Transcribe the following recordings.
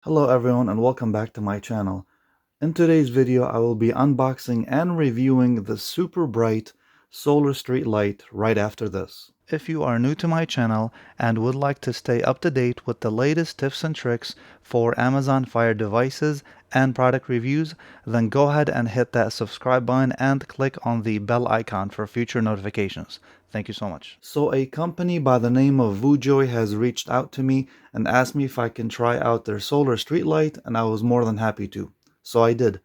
Hello everyone and welcome back to my channel. In today's video I will be unboxing and reviewing the super bright solar street light right after this. If you are new to my channel and would like to stay up to date with the latest tips and tricks for Amazon Fire devices and product reviews, then go ahead and hit that subscribe button and click on the bell icon for future notifications. Thank you so much. So a company by the name of VooJoy has reached out to me and asked me if I can try out their solar street light, and I was more than happy to. So I did.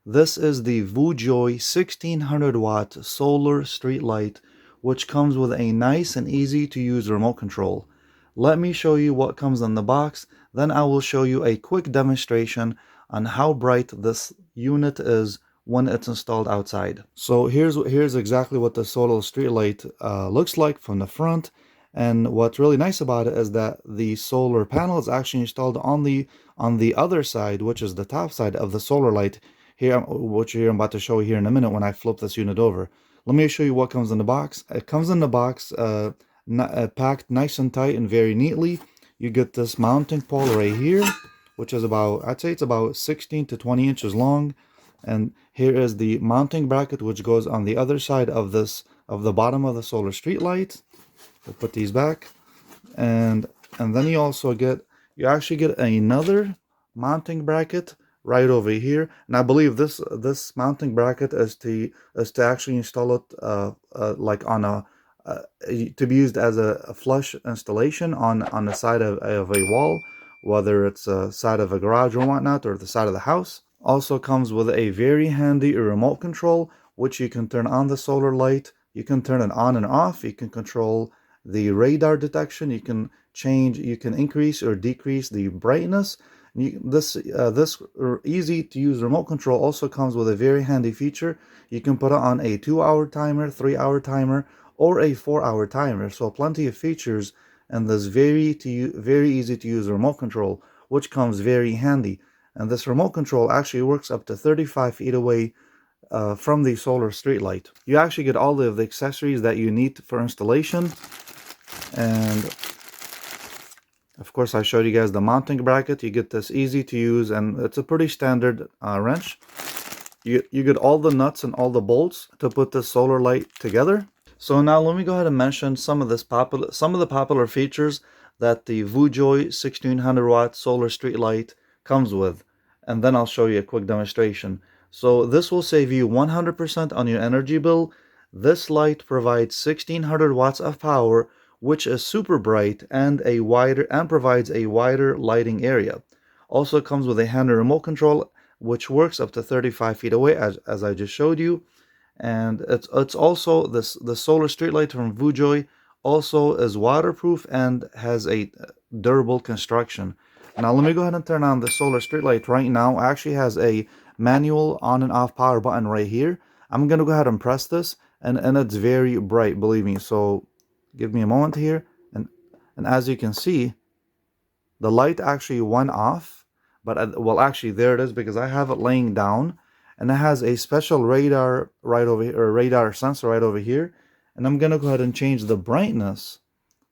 This is the VooJoy 1600 watt solar street light, which comes with a nice and easy to use remote control. Let me show you what comes in the box, then I will show you a quick demonstration on how bright this unit is when it's installed outside. So here's exactly what the solar street light looks like from the front. And what's really nice about it is that the solar panel is actually installed on the other side, which is the top side of the solar light here, which I'm about to show you here in a minute when I flip this unit over. Let me show you what comes in the box. It comes in the box packed nice and tight and very neatly. You get this mounting pole right here, which is about, I'd say it's about 16 to 20 inches long. And here is the mounting bracket, which goes on the other side of the bottom of the solar street light. We'll put these back, and then you actually get another mounting bracket right over here. And I believe this mounting bracket is to actually install it like on a to be used as a flush installation on the side of a wall, whether it's a side of a garage or whatnot, or the side of the house. Also comes with a very handy remote control, which you can turn on the solar light. You can turn it on and off. You can control the radar detection. You can increase or decrease the brightness. This easy to use remote control also comes with a very handy feature. You can put it on a 2-hour timer, 3-hour timer, or a 4-hour timer. So plenty of features and this very easy to use remote control, which comes very handy. And this remote control actually works up to 35 feet away from the solar street light. You actually get all of the accessories that you need for installation. And of course, I showed you guys the mounting bracket. You get this easy to use, and it's a pretty standard wrench. You get all the nuts and all the bolts to put this solar light together. So now let me go ahead and mention some of the popular features that the VooJoy 1600 watt solar street light comes with, and then I'll show you a quick demonstration. So this will save you 100% on your energy bill. This light provides 1600 watts of power, which is super bright and provides a wider lighting area. Also comes with a handy remote control, which works up to 35 feet away, as I just showed you. And it's also the solar street light from VooJoy also is waterproof and has a durable construction. Now let me go ahead and turn on the solar street light right now. It actually has a manual on and off power button right here. I'm gonna go ahead and press this, and it's very bright, believe me. So give me a moment here, and as you can see, the light actually went off. But well, actually there it is, because I have it laying down, and it has a special radar right over here, or radar sensor right over here. And I'm gonna go ahead and change the brightness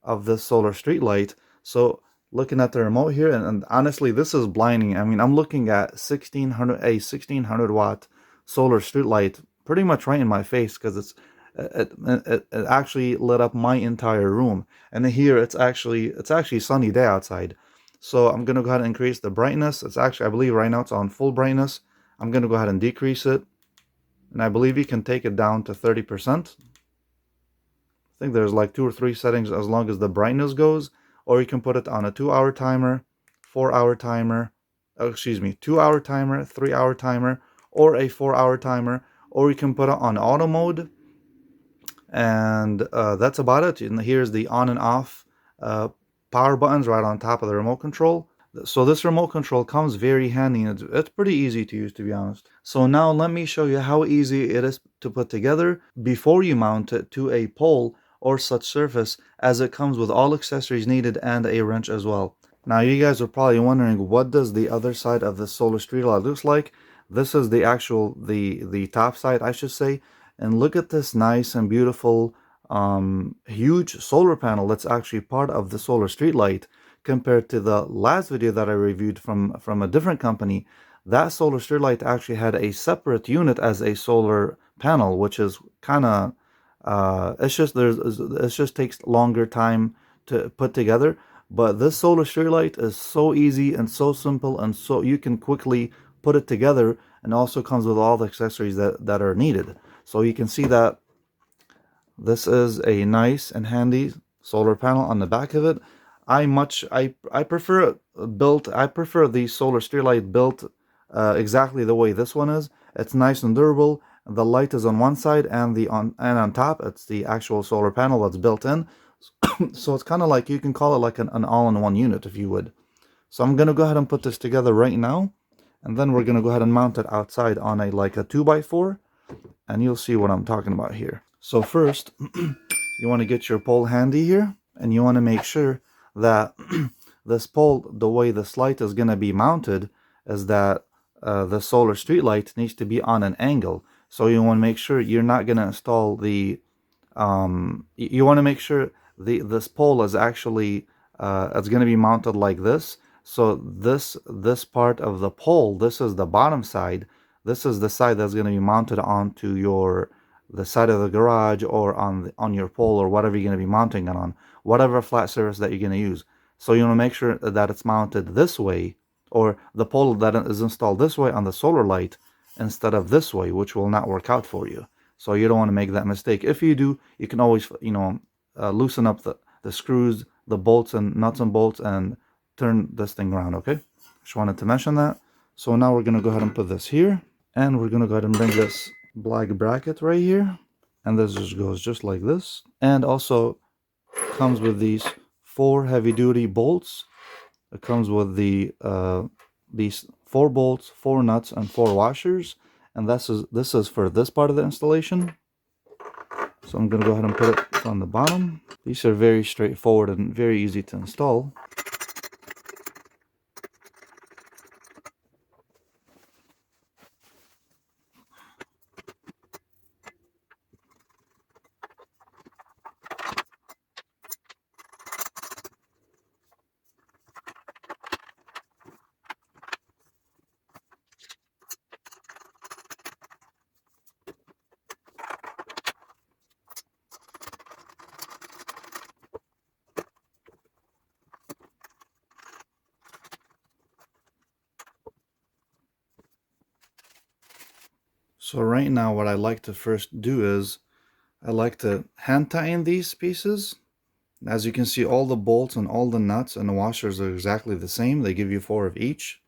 of this solar street light. So looking at the remote here, and honestly, this is blinding. I mean, I'm looking at a 1600 watt solar street light pretty much right in my face, because it actually lit up my entire room. And here it's actually sunny day outside. So I'm gonna go ahead and increase the brightness. It's actually, I believe right now it's on full brightness. I'm gonna go ahead and decrease it, and I believe you can take it down to 30%. I think there's like 2 or 3 settings as long as the brightness goes. Or you can put it on a 2-hour timer, 4-hour timer, 2-hour timer, 3-hour timer, or a 4-hour timer. Or you can put it on auto mode, and that's about it. And here's the on and off power buttons right on top of the remote control. So this remote control comes very handy, and it's pretty easy to use, to be honest. So now let me show you how easy it is to put together before you mount it to a pole or such surface, as it comes with all accessories needed and a wrench as well. Now you guys are probably wondering, what does the other side of the solar street light looks like? This is the actual the top side, I should say. And look at this nice and beautiful huge solar panel that's actually part of the solar street light. compared to the last video that I reviewed from a different company. That solar street light actually had a separate unit as a solar panel, which is kind of it just takes longer time to put together. But this solar street light is so easy and so simple, and so you can quickly put it together, and also comes with all the accessories that are needed. So you can see that this is a nice and handy solar panel on the back of it. I prefer the solar street light built exactly the way this one is. It's nice and durable. The light is on one side, and on top it's the actual solar panel that's built in. So it's kind of like, you can call it like an all-in-one unit, if you would. So I'm gonna go ahead and put this together right now, and then we're gonna go ahead and mount it outside on a 2x4, and you'll see what I'm talking about here. So first, you want to get your pole handy here, and you want to make sure that this pole, the way this light is going to be mounted, is that the solar street light needs to be on an angle. So you want to make sure you're not going to install the you want to make sure this pole is actually it's going to be mounted like this. So this part of the pole, this is the bottom side. This is the side that's going to be mounted onto the side of the garage, or on your pole, or whatever you're going to be mounting it on, whatever flat surface that you're going to use. So you want to make sure that it's mounted this way, or the pole that is installed this way on the solar light, instead of this way, which will not work out for you. So you don't want to make that mistake. If you do, you can always, loosen up the screws, the bolts and nuts and bolts, and turn this thing around, okay? Just wanted to mention that. So now we're going to go ahead and put this here, and we're going to go ahead and bring this black bracket right here, and this just goes just like this. And also comes with these 4 heavy-duty bolts. It comes with these 4 bolts, 4 nuts, and 4 washers, and this is for this part of the installation. So I'm going to go ahead and put it on the bottom. These are very straightforward and very easy to install. So right now, what I like to first do is I like to hand tighten these pieces. As you can see, all the bolts and all the nuts and the washers are exactly the same. They give you 4 of each.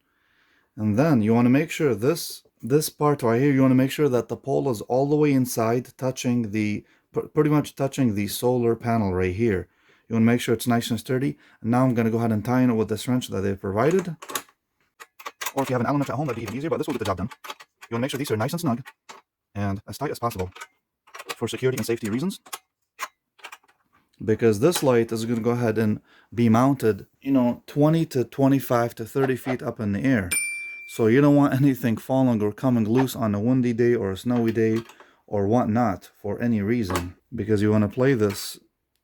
And then you want to make sure this part right here, you want to make sure that the pole is all the way inside, touching pretty much touching the solar panel right here. You want to make sure it's nice and sturdy. And now I'm going to go ahead and tighten it with this wrench that they've provided. Or if you have an Allen wrench at home, that'd be even easier, but this will get the job done. You want to make sure these are nice and snug and as tight as possible for security and safety reasons. Because this light is going to go ahead and be mounted, 20 to 25 to 30 feet up in the air. So you don't want anything falling or coming loose on a windy day or a snowy day or whatnot for any reason. Because you want to play this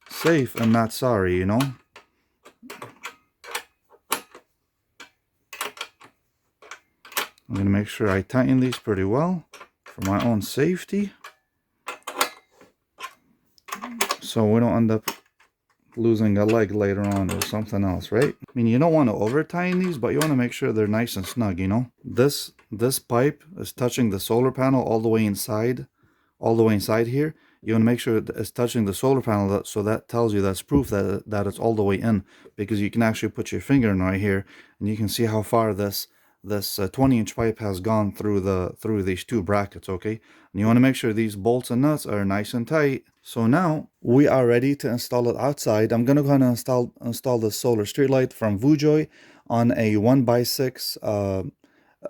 safe and not sorry, I'm going to make sure I tighten these pretty well for my own safety, so we don't end up losing a leg later on or something else, right? I mean, you don't want to over tighten these, but you want to make sure they're nice and snug, This pipe is touching the solar panel all the way inside here. You want to make sure it's touching the solar panel, so that tells you, that's proof that it's all the way in, because you can actually put your finger in right here and you can see how far this 20-inch pipe has gone through these 2 brackets, okay? And you want to make sure these bolts and nuts are nice and tight. So now we are ready to install it outside. I'm gonna go ahead and install the solar street light from VooJoy on a 1x6.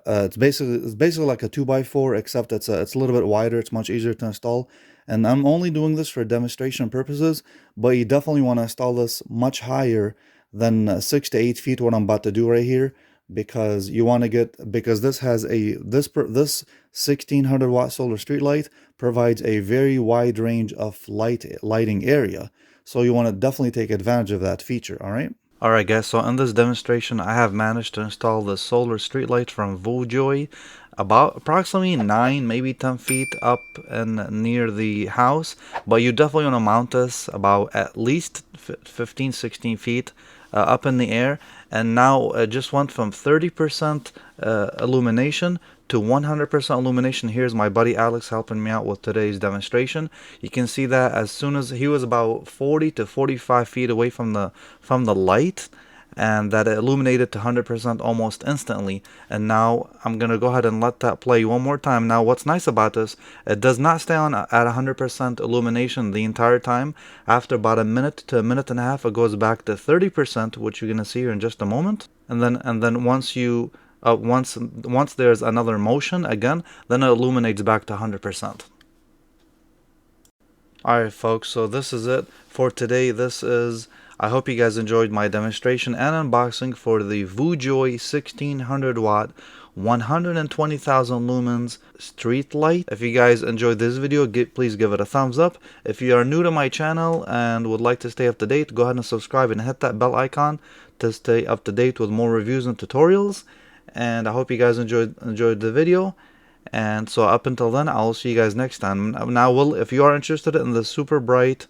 It's basically like a 2x4, except it's a little bit wider. It's much easier to install, and I'm only doing this for demonstration purposes. But you definitely want to install this much higher than 6 to 8 feet, what I'm about to do right here, because you want to because this has this 1600 watt solar street light provides a very wide range of lighting area. So you want to definitely take advantage of that feature, all right? Alright guys, so in this demonstration I have managed to install the solar streetlight from VooJoy about approximately 9 maybe 10 feet up and near the house, but you definitely want to mount this about at least 15-16 feet up in the air. And now it just went from 30% illumination to 100% illumination. Here's my buddy Alex helping me out with today's demonstration. You can see that as soon as he was about 40 to 45 feet away from the light, and that it illuminated to 100% almost instantly. And now I'm gonna go ahead and let that play one more time. Now what's nice about this, it does not stay on at 100% illumination the entire time. After about a minute to a minute and a half, it goes back to 30%, which you're gonna see here in just a moment. And then once you once there's another motion again, then it illuminates back to 100%. Alright folks, so this is it for today. I hope you guys enjoyed my demonstration and unboxing for the VooJoy 1600 watt 120,000 lumens street light. If you guys enjoyed this video, please give it a thumbs up. If you are new to my channel and would like to stay up to date, go ahead and subscribe and hit that bell icon to stay up to date with more reviews and tutorials. And I hope you guys enjoyed the video. And so up until then, I'll see you guys next time. Now, if you are interested in the super bright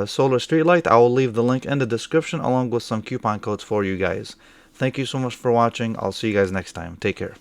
solar streetlight, I will leave the link in the description along with some coupon codes for you guys. Thank you so much for watching. I'll see you guys next time. Take care.